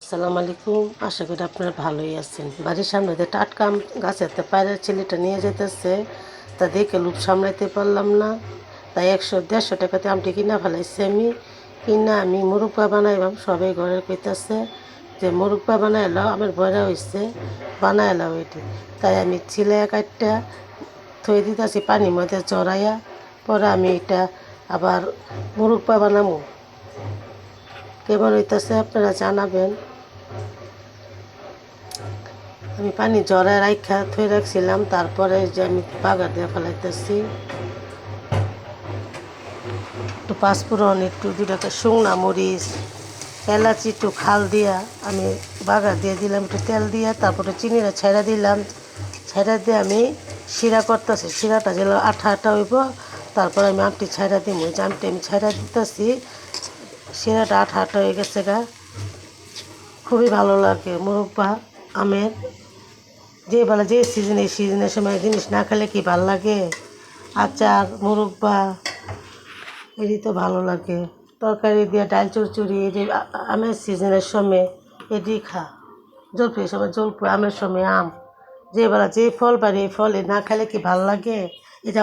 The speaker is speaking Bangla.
আসসালামু আলাইকুম। আশা করি আপনারা ভালোই আছেন। বাড়ির সামনে দিয়ে টাটকা আম গাছেতে পায়রা ছেলেটা নিয়ে যেতেছে, তা দেখে লোভ সামলাইতে পারলাম না, তাই 100-150 টাকাতে আমটি কিনা ফেলাইছি। আমি মুরব্বা বানাইবাম, সবাই ঘরে কইতাছে যে মুরব্বা বানাইলাও, আমার বয়রা হয়েছে বানাইলাও এটি। তাই আমি ছিলে কাটটা থই দিতেছি পানির মধ্যে জড়াইয়া, পরে আমি এটা আবার মুরব্বা বানাবো। কেমন হইতেছে আপনারা জানাবেন। আমি পানি জড়ায় রাখা থই রাখছিলাম, তারপরে যে আমি বাগার দিয়ে ফেলাইতেছি একটু পাঁচফোড়ন, একটু 2 টাকা শুকনা মরিচ, এলাচি, একটু খাল দিয়া আমি বাগার দিয়ে দিলাম, একটু তেল দিয়ে, তারপরে চিনিটা ছেড়া দিলাম। ছেড়া দিয়ে আমি শিরা করতেছি, শিরাটা যেন আঠা আঠা হইব, তারপরে আমি আমটি ছেড়া দিব। যে আমটি আমি ছেড়া দিতেছি, শিরাটা আঠা আঠা হয়ে গেছে গা, খুবই ভালো লাগে মুরব্বা আমের। যে বলে যে সিজনে, এই সিজনের সময় জিনিস না খেলে কি ভাল লাগে? আচার মুরব্বা এটি তো ভালো লাগে। তরকারি দিয়ে ডাল চচ্চড়ি, এটি আমের সিজনের সময় এটি খা। জলপাইয়ের সময় জলপাই, আমের সময় আম। যে বলে যে ফল পারি এই ফল না খেলে কি ভাল লাগে? এটা